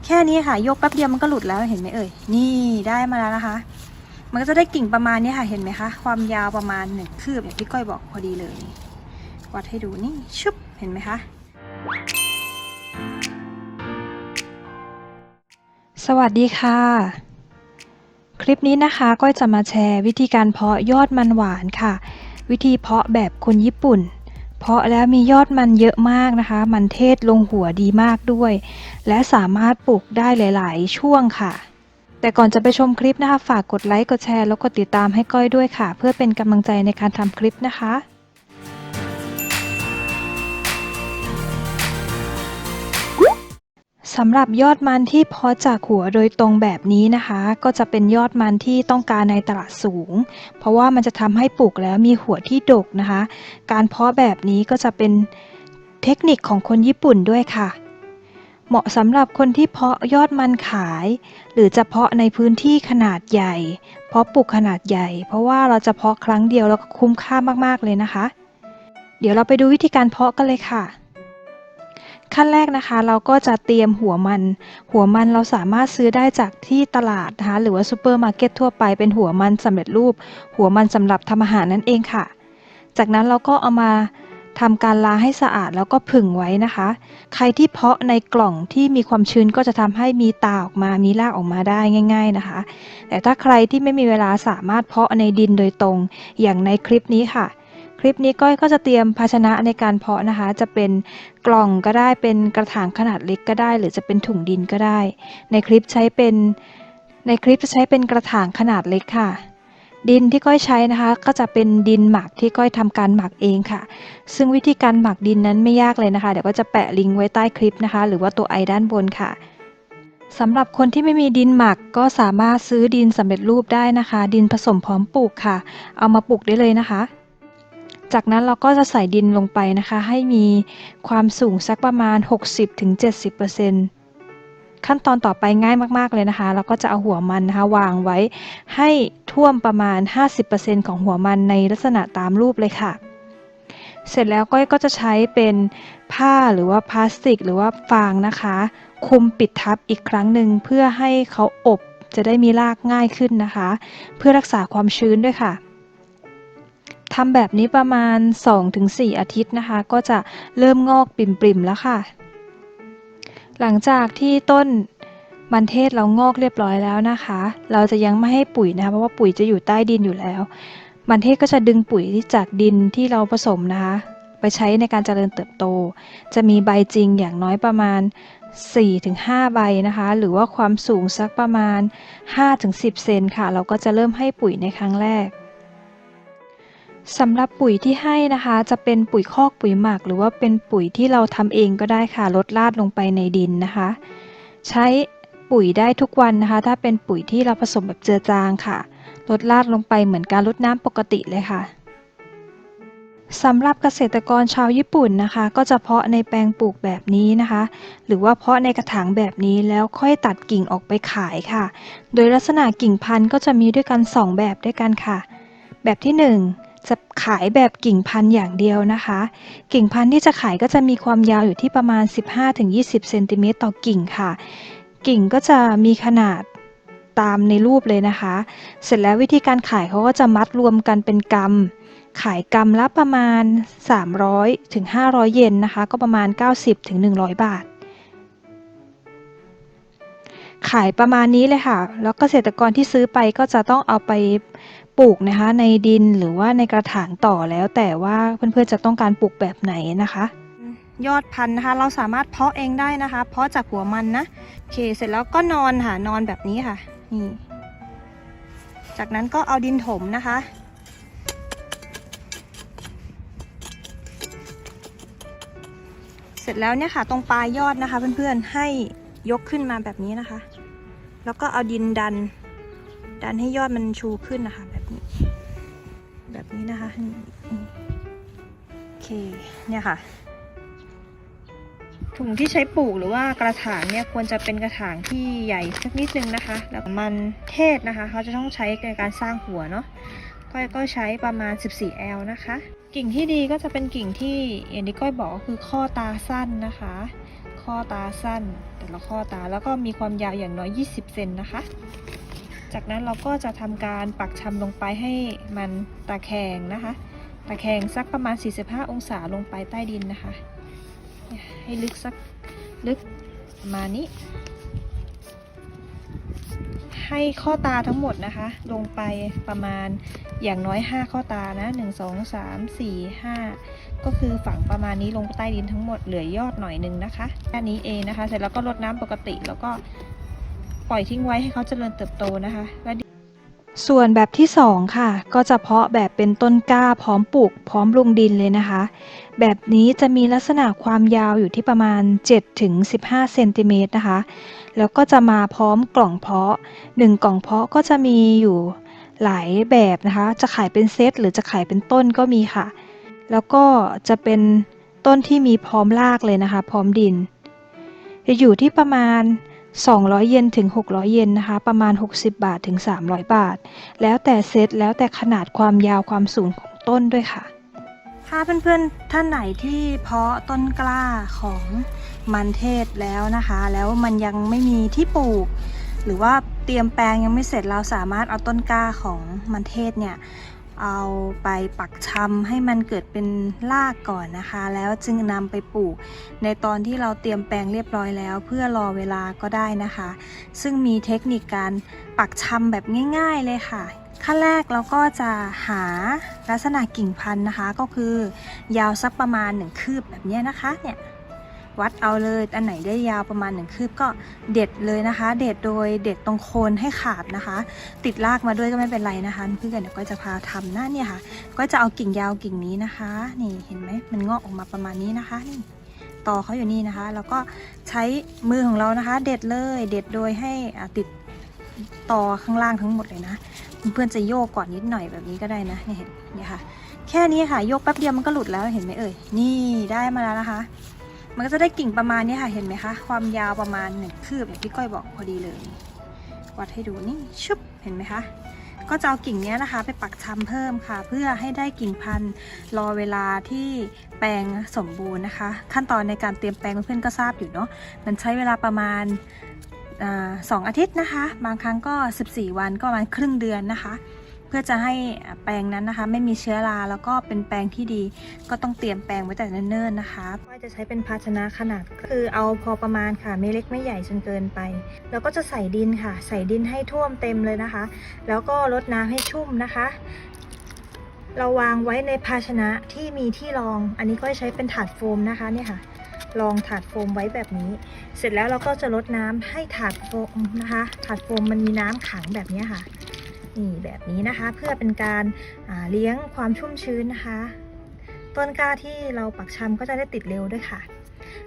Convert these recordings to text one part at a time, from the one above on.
แค่นี้ค่ะยกแป๊บเดียวมันก็หลุดแล้วเห็นไหมเอ่ยนี่ได้มาแล้วนะคะมันก็จะได้กิ่งประมาณนี้ค่ะเห็นไหมคะความยาวประมาณ1 คืบอย่างที่ก้อยบอกพอดีเลยวัดให้ดูนี่ชุบเห็นไหมคะสวัสดีค่ะคลิปนี้นะคะก้อยจะมาแชร์วิธีการเพาะยอดมันหวานค่ะวิธีเพาะแบบคนญี่ปุ่นเพาะแล้วมียอดมันเยอะมากนะคะมันเทศลงหัวดีมากด้วยและสามารถปลูกได้หลายๆช่วงค่ะแต่ก่อนจะไปชมคลิปนะคะฝากกดไลค์กดแชร์แล้วกดติดตามให้ก้อยด้วยค่ะเพื่อเป็นกำลังใจในการทำคลิปนะคะสำหรับยอดมันที่เพาะจากหัวโดยตรงแบบนี้นะคะก็จะเป็นยอดมันที่ต้องการในตลาดสูงเพราะว่ามันจะทำให้ปลูกแล้วมีหัวที่ดกนะคะการเพาะแบบนี้ก็จะเป็นเทคนิคของคนญี่ปุ่นด้วยค่ะเหมาะสำหรับคนที่เพาะยอดมันขายหรือจะเพาะในพื้นที่ขนาดใหญ่เพาะปลูกขนาดใหญ่เพราะว่าเราจะเพาะครั้งเดียวแล้วก็คุ้มค่ามากๆเลยนะคะเดี๋ยวเราไปดูวิธีการเพาะกันเลยค่ะขั้นแรกนะคะเราก็จะเตรียมหัวมันเราสามารถซื้อได้จากที่ตลาดนะคะหรือว่าซูเปอร์มาร์เก็ตทั่วไปเป็นหัวมันสำเร็จรูปหัวมันสำหรับทำอาหารนั่นเองค่ะจากนั้นเราก็เอามาทำการล้างให้สะอาดแล้วก็ผึ่งไว้นะคะใครที่เพาะในกล่องที่มีความชื้นก็จะทำให้มีตาออกมามีรากออกมาได้ง่ายๆนะคะแต่ถ้าใครที่ไม่มีเวลาสามารถเพาะในดินโดยตรงอย่างในคลิปนี้ค่ะคลิปนี้ก้อยก็จะเตรียมภาชนะในการเพาะนะคะจะเป็นกล่องก็ได้เป็นกระถางขนาดเล็กก็ได้หรือจะเป็นถุงดินก็ได้ในคลิปจะใช้เป็นกระถางขนาดเล็กค่ะดินที่ก้อยใช้นะคะก็จะเป็นดินหมักที่ก้อยทำการหมักเองค่ะซึ่งวิธีการหมักดินนั้นไม่ยากเลยนะคะเดี๋ยวก็จะแปะลิงก์ไว้ใต้คลิปนะคะหรือว่าตัวไอด้านบนค่ะสำหรับคนที่ไม่มีดินหมักก็สามารถซื้อดินสำเร็จรูปได้นะคะดินผสมพร้อมปลูกค่ะเอามาปลูกได้เลยนะคะจากนั้นเราก็จะใส่ดินลงไปนะคะให้มีความสูงสักประมาณ 60-70%ขั้นตอนต่อไปง่ายมากๆเลยนะคะเราก็จะเอาหัวมันนะคะวางไว้ให้ท่วมประมาณ 50% ของหัวมันในลักษณะตามรูปเลยค่ะเสร็จแล้วก้อยก็จะใช้เป็นผ้าหรือว่าพลาสติกหรือว่าฟางนะคะคลุมปิดทับอีกครั้งหนึ่งเพื่อให้เขาอบจะได้มีรากง่ายขึ้นนะคะเพื่อรักษาความชื้นด้วยค่ะทำแบบนี้ประมาณ 2-4 อาทิตย์นะคะก็จะเริ่มงอกปริ่มๆแล้วค่ะหลังจากที่ต้นมันเทศเรางอกเรียบร้อยแล้วนะคะเราจะยังไม่ให้ปุ๋ยนะคะเพราะว่าปุ๋ยจะอยู่ใต้ดินอยู่แล้วมันเทศก็จะดึงปุ๋ยจากดินที่เราผสมนะคะไปใช้ในการเจริญเติบโตจะมีใบจริงอย่างน้อยประมาณ 4-5 ใบนะคะหรือว่าความสูงสักประมาณ 5-10 เซนค่ะเราก็จะเริ่มให้ปุ๋ยในครั้งแรกสำหรับปุ๋ยที่ให้นะคะจะเป็นปุ๋ยคอกปุ๋ยหมักหรือว่าเป็นปุ๋ยที่เราทำเองก็ได้ค่ะลดราดลงไปในดินนะคะใช้ปุ๋ยได้ทุกวันนะคะถ้าเป็นปุ๋ยที่เราผสมแบบเจือจางค่ะลดราดลงไปเหมือนการรดน้ำปกติเลยค่ะสำหรับเกษตรกรชาวญี่ปุ่นนะคะก็จะเพาะในแปลงปลูกแบบนี้นะคะหรือว่าเพาะในกระถางแบบนี้แล้วค่อยตัดกิ่งออกไปขายค่ะโดยลักษณะกิ่งพันธุ์ก็จะมีด้วยกัน2แบบด้วยกันค่ะแบบที่1จะขายแบบกิ่งพันธุ์อย่างเดียวนะคะกิ่งพันธุ์ที่จะขายก็จะมีความยาวอยู่ที่ประมาณ 15-20 เซนติเมตรต่อกิ่งค่ะกิ่งก็จะมีขนาดตามในรูปเลยนะคะเสร็จแล้ววิธีการขายเขาก็จะมัดรวมกันเป็นกำขายกำละประมาณ300-500 เยนนะคะก็ประมาณ 90-100 บาทขายประมาณนี้เลยค่ะแล้วเกษตรกรที่ซื้อไปก็จะต้องเอาไปปลูกนะคะในดินหรือว่าในกระถางต่อแล้วแต่ว่าเพื่อนๆจะต้องการปลูกแบบไหนนะคะยอดพันธุ์นะคะเราสามารถเพาะเองได้นะคะเพาะจากหัวมันนะโอเคเสร็จแล้วก็นอนค่ะนอนแบบนี้ค่ะนี่จากนั้นก็เอาดินถมนะคะเสร็จแล้วเนี่ยค่ะตรงปลายยอดนะคะเพื่อนๆให้ยกขึ้นมาแบบนี้นะคะแล้วก็เอาดินดันให้ยอดมันชูขึ้นนะคะแบบนี้นะคะโอเคเนี่ยค่ะถุงที่ใช้ปลูกหรือว่ากระถางเนี่ยควรจะเป็นกระถางที่ใหญ่สักนิดนึงนะคะแล้วมันเทศนะคะเขาจะต้องใช้ในการสร้างหัวเนาะก็ใช้ประมาณ 14L นะคะกิ่งที่ดีก็จะเป็นกิ่งที่อย่างที่ก้อยบอกคือข้อตาสั้นนะคะข้ ข้อตาสั้นแต่ละข้อตาแล้วก็มีความยาวอย่างน้อย20เซนนะคะจากนั้นเราก็จะทำการปักชำลงไปให้มันตะแคงนะคะตะแคงสักประมาณ45องศาลงไปใต้ดินนะคะให้ลึกประมาณนี้ให้ข้อตาทั้งหมดนะคะลงไปประมาณอย่างน้อย5ข้อตานะ1 2 3 4 5ก็คือฝังประมาณนี้ลงใต้ดินทั้งหมดเหลือยอดหน่อยนึงนะคะแค่นี้เองนะคะเสร็จแล้วก็รดน้ำปกติแล้วก็ปล่อยทิ้งไว้ให้เขาเจริญเติบโตนะคะส่วนแบบที่2ค่ะก็จะเพาะแบบเป็นต้นกล้าพร้อมปลูกพร้อมลงดินเลยนะคะแบบนี้จะมีลักษณะความยาวอยู่ที่ประมาณ7-15เซนติเมตรนะคะแล้วก็จะมาพร้อมกล่องเพาะ1กล่องเพาะก็จะมีอยู่หลายแบบนะคะจะขายเป็นเซตหรือจะขายเป็นต้นก็มีค่ะแล้วก็จะเป็นต้นที่มีพร้อมรากเลยนะคะพร้อมดินจะอยู่ที่ประมาณ200 เยนถึง600 เยนนะคะประมาณ60 บาทถึง300 บาทแล้วแต่เซตแล้วแต่ขนาดความยาวความสูงของต้นด้วยค่ะถ้าเพื่อนๆท่านไหนที่เพาะต้นกล้าของมันเทศแล้วนะคะแล้วมันยังไม่มีที่ปลูกหรือว่าเตรียมแปลงยังไม่เสร็จเราสามารถเอาต้นกล้าของมันเทศเนี่ยเอาไปปักชำให้มันเกิดเป็นรากก่อนนะคะแล้วจึงนำไปปลูกในตอนที่เราเตรียมแปลงเรียบร้อยแล้วเพื่อรอเวลาก็ได้นะคะซึ่งมีเทคนิคการปักชำแบบง่ายๆเลยค่ะขั้นแรกเราก็จะหาลักษณะกิ่งพันธุ์นะคะก็คือยาวสักประมาณ1คืบแบบนี้นะคะเนี่ยวัดเอาเลยอันไหนได้ยาวประมาณ1คืบก็เด็ดเลยนะคะเด็ดโดยเด็ดตรงโคนให้ขาดนะคะติดรากมาด้วยก็ไม่เป็นไรนะคะเพื่อนๆเดี๋ยวก็จะพาทำนะเนี่ยค่ะก็จะเอากิ่งยาวกิ่งนี้นะคะนี่เห็นไหมมันงอกออกมาประมาณนี้นะคะนี่ตอเขาอยู่นี่นะคะแล้วก็ใช้มือของเรานะคะเด็ดเลยเด็ดโดยให้ติดตอข้างล่างทั้งหมดเลยนะเพื่อนๆจะโยกก่อนนิดหน่อยแบบนี้ก็ได้นะเนี่ยเห็นเนี่ยค่ะแค่นี้ค่ะโยกแป๊บเดียวมันก็หลุดแล้วเห็นไหมเอ่ยนี่ได้มาแล้วนะคะมันก็จะได้กิ่งประมาณนี้ค่ะเห็นไหมคะความยาวประมาณ1คืบอย่างที่ก้อยบอกพอดีเลยวัดให้ดูนี่ชุบเห็นไหมคะก็จะเอากิ่งนี้นะคะไปปักชำเพิ่มค่ะเพื่อให้ได้กิ่งพันธุ์รอเวลาที่แปลงสมบูรณ์นะคะขั้นตอนในการเตรียมแปลงเพื่อนๆก็ทราบอยู่เนาะมันใช้เวลาประมาณ2 อาทิตย์นะคะบางครั้งก็14 วันก็ประมาณครึ่งเดือนนะคะเพื่อจะให้แปลงนั้นนะคะไม่มีเชื้อราแล้วก็เป็นแปลงที่ดีก็ต้องเตรียมแปลงไว้แต่เนิ่นๆนะคะก็จะใช้เป็นภาชนะขนาดคือเอาพอประมาณค่ะไม่เล็กไม่ใหญ่จนเกินไปแล้วก็จะใส่ดินค่ะใส่ดินให้ท่วมเต็มเลยนะคะแล้วก็รดน้ำให้ชุ่มนะคะเราวางไว้ในภาชนะที่มีที่รองอันนี้ก็ใช้เป็นถาดโฟมนะคะเนี่ยค่ะรองถาดโฟมไว้แบบนี้เสร็จแล้วเราก็จะรดน้ำให้ถาดโฟมนะคะถาดโฟมมันมีน้ำขังแบบนี้ค่ะนี่แบบนี้นะคะเพื่อเป็นการเลี้ยงความชุ่มชื้นนะคะต้นกล้าที่เราปักชำก็จะได้ติดเร็วด้วยค่ะ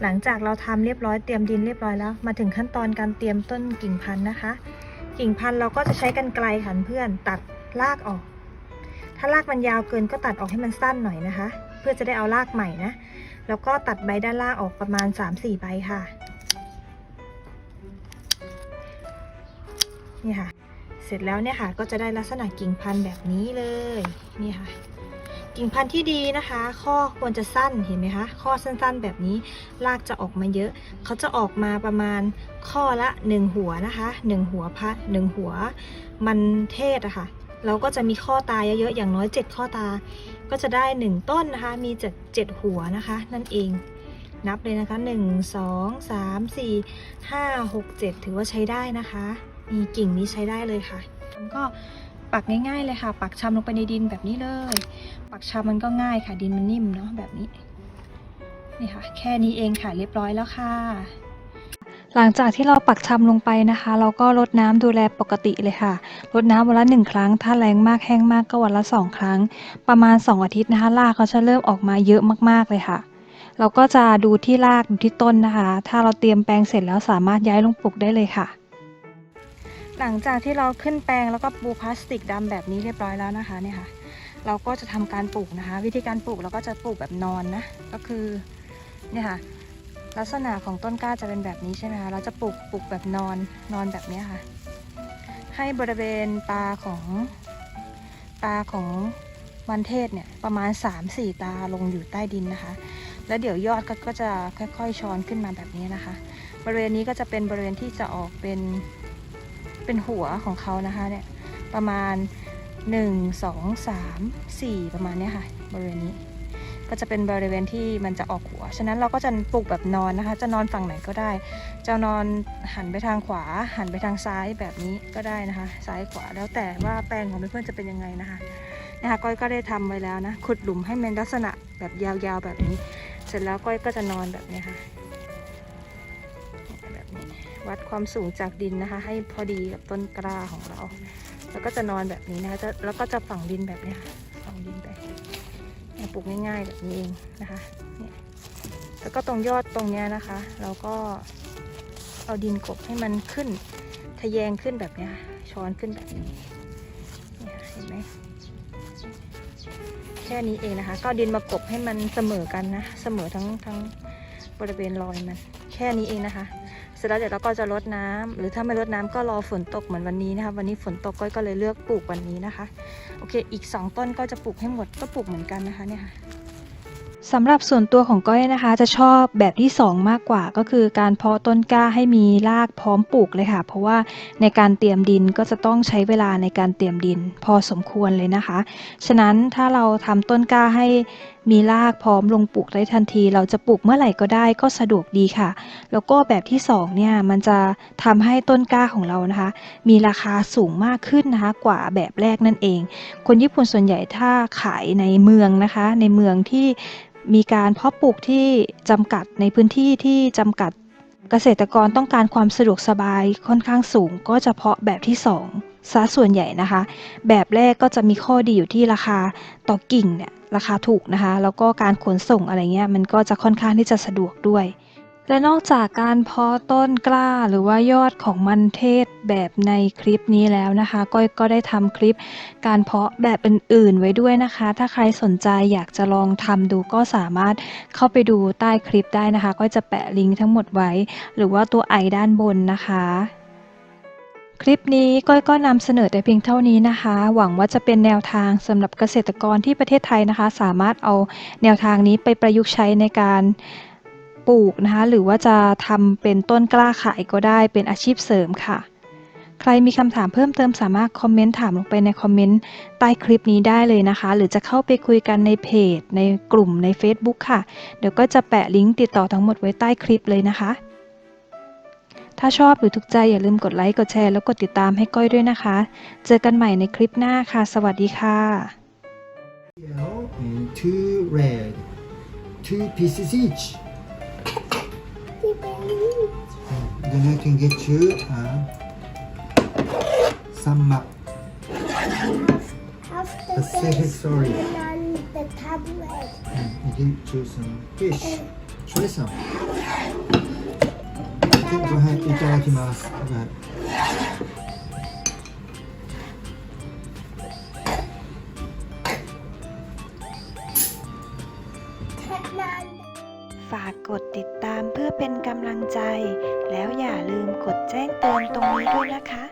หลังจากเราทำเรียบร้อยเตรียมดินเรียบร้อยแล้วมาถึงขั้นตอนการเตรียมต้นกิ่งพันธุ์นะคะกิ่งพันธุ์เราก็จะใช้กรรไกรค่ะเพื่อนตัดรากออกถ้ารากมันยาวเกินก็ตัดออกให้มันสั้นหน่อยนะคะเพื่อจะได้เอารากใหม่นะแล้วก็ตัดใบด้านล่างออกประมาณ 3-4 ใบค่ะนี่ค่ะเสร็จแล้วเนี่ยค่ะก็จะได้ลักษณะกิ่งพันธุ์แบบนี้เลยนี่ค่ะกิ่งพันธุ์ที่ดีนะคะข้อควรจะสั้นเห็นไหมคะข้อสั้นๆแบบนี้รากจะออกมาเยอะเขาจะออกมาประมาณข้อละ1หัวนะคะ1หัว1หัวมันเทศอะค่ะเราก็จะมีข้อตาเยอะๆอย่างน้อย7ข้อตาก็จะได้1ต้นนะคะมี7หัวนะคะนั่นเองนับเลยนะคะ1 2 3 4 5 6 7ถือว่าใช้ได้นะคะมีกิ่งนี้ใช้ได้เลยค่ะมันก็ปักง่ายๆเลยค่ะปักชำลงไปในดินแบบนี้เลยปักชำมันก็ง่ายค่ะดินมันนิ่มเนาะแบบนี้นี่ค่ะแค่นี้เองค่ะเรียบร้อยแล้วค่ะหลังจากที่เราปักชำลงไปนะคะเราก็รดน้ำดูแลปกติเลยค่ะรดน้ำวันละ1 ครั้งถ้าแรงมากแห้งมากก็วันละ2 ครั้งประมาณ2 อาทิตย์นะคะรากเขาจะเริ่มออกมาเยอะมากๆเลยค่ะเราก็จะดูที่รากดูที่ต้นนะคะถ้าเราเตรียมแปลงเสร็จแล้วสามารถย้ายลงปลูกได้เลยค่ะหลังจากที่เราขึ้นแปลงแล้วก็ปูพลาสติกดำแบบนี้เรียบร้อยแล้วนะคะเนี่ยค่ะเราก็จะทำการปลูกนะคะวิธีการปลูกเราก็จะปลูกแบบนอนนะก็คือเนี่ยค่ะลักษณะของต้นกล้าจะเป็นแบบนี้ใช่ไหมคะเราจะปลูกแบบนอนแบบนี้ค่ะให้บริเวณตาของมันเทศเนี่ยประมาณ 3-4 ตาลงอยู่ใต้ดินนะคะ แล้วเดี๋ยวยอดก็จะค่อยๆช้อนขึ้นมาแบบนี้นะคะ บริเวณนี้ก็จะเป็นบริเวณที่จะออกเป็นหัวของเขานะคะเนี่ยประมาณ1 2 3 4ประมาณนี้ค่ะบริเวณนี้ก็จะเป็นบริเวณที่มันจะออกหัวฉะนั้นเราก็จะปลูกแบบนอนนะคะจะนอนฝั่งไหนก็ได้จะนอนหันไปทางขวาหันไปทางซ้ายแบบนี้ก็ได้นะคะซ้ายขวาแล้วแต่ว่าแปลงของเพื่อนๆจะเป็นยังไงนะคะก้อยก็ได้ทำไว้แล้วนะขุดหลุมให้มันลักษณะแบบยาวๆแบบนี้เสร็จแล้วก้อยก็จะนอนแบบนี้ค่ะแบบนี้วัดความสูงจากดินนะคะให้พอดีกับต้นกล้าของเราแล้วก็จะนอนแบบนี้นะคะแล้วก็จะฝังดินแบบนี้ค่ะฝังดินไปปลูกง่ายๆแบบนี้เองนะคะเนี่ยแล้วก็ตรงยอดตรงเนี้ยนะคะเราก็เอาดินกลบให้มันขึ้นทะแยงขึ้นแบบนี้ช้อนขึ้นแบบนี้เห็นไหมแค่นี้เองนะคะก็ดินมากลบให้มันเสมอกันนะเสมอทั้งบริเวณรอยมันแค่นี้เองนะคะเสร็จแล้วเดี๋ยวเราก็จะรดน้ำหรือถ้าไม่รดน้ำก็รอฝนตกเหมือนวันนี้นะคะวันนี้ฝนตกก็เลยเลือกปลูกวันนี้นะคะโอเคอีก2ต้นก็จะปลูกให้หมดก็ปลูกเหมือนกันนะคะเนี่ยค่ะสำหรับส่วนตัวของก้อยนะคะจะชอบแบบที่2มากกว่าก็คือการเพาะต้นกล้าให้มีรากพร้อมปลูกเลยค่ะเพราะว่าในการเตรียมดินก็จะต้องใช้เวลาในการเตรียมดินพอสมควรเลยนะคะฉะนั้นถ้าเราทำต้นกล้าให้มีรากพร้อมลงปลูกได้ทันทีเราจะปลูกเมื่อไหร่ก็ได้ก็สะดวกดีค่ะแล้วก็แบบที่2เนี่ยมันจะทำให้ต้นกล้าของเรานะคะมีราคาสูงมากขึ้นนะคะกว่าแบบแรกนั่นเองคนญี่ปุ่นส่วนใหญ่ถ้าขายในเมืองนะคะในเมืองที่มีการเพาะปลูกที่จำกัดในพื้นที่ที่จำกัดเกษตรกรต้องการความสะดวกสบายค่อนข้างสูงก็จะเพาะแบบที่2ซะส่วนใหญ่นะคะแบบแรกก็จะมีข้อดีอยู่ที่ราคาต่อกิ่งเนี่ยราคาถูกนะคะแล้วก็การขนส่งอะไรเงี้ยมันก็จะค่อนข้างที่จะสะดวกด้วยและนอกจากการเพาะต้นกล้าหรือว่ายอดของมันเทศแบบในคลิปนี้แล้วนะคะก้อยก็ได้ทำคลิปการเพาะแบบอื่นๆไว้ด้วยนะคะถ้าใครสนใจอยากจะลองทำดูก็สามารถเข้าไปดูใต้คลิปได้นะคะก็จะแปะลิงก์ทั้งหมดไว้หรือว่าตัวไอด้านบนนะคะคลิปนี้ก้อยก็นำเสนอแต่เพียงเท่านี้นะคะหวังว่าจะเป็นแนวทางสำหรับเกษตรกรที่ประเทศไทยนะคะสามารถเอาแนวทางนี้ไปประยุกต์ใช้ในการปลูกนะคะหรือว่าจะทำเป็นต้นกล้าขายก็ได้เป็นอาชีพเสริมค่ะใครมีคำถามเพิ่มเติมสามารถคอมเมนต์ถามลงไปในคอมเมนต์ใต้คลิปนี้ได้เลยนะคะหรือจะเข้าไปคุยกันในเพจในกลุ่มใน Facebook ค่ะเดี๋ยวก็จะแปะลิงก์ติดต่อทั้งหมดไว้ใต้คลิปเลยนะคะถ้าชอบหรือถูกใจอย่าลืมกดไลค์กดแชร์แล้วกดติดตามให้ก้อยด้วยนะคะเจอกันใหม่ในคลิปหน้าค่ะสวัสดีค่ะ Yellow and 2 red. 2 pieces each. Then I can get you some map. Say sorry. On the tablet. I give you some fish. Try some. Go ahead, いただきます。Go ahead. ฝากกดติดตามเพื่อเป็นกำลังใจ แล้วอย่าลืมกดแจ้งเตือนตรงนี้ด้วยนะคะ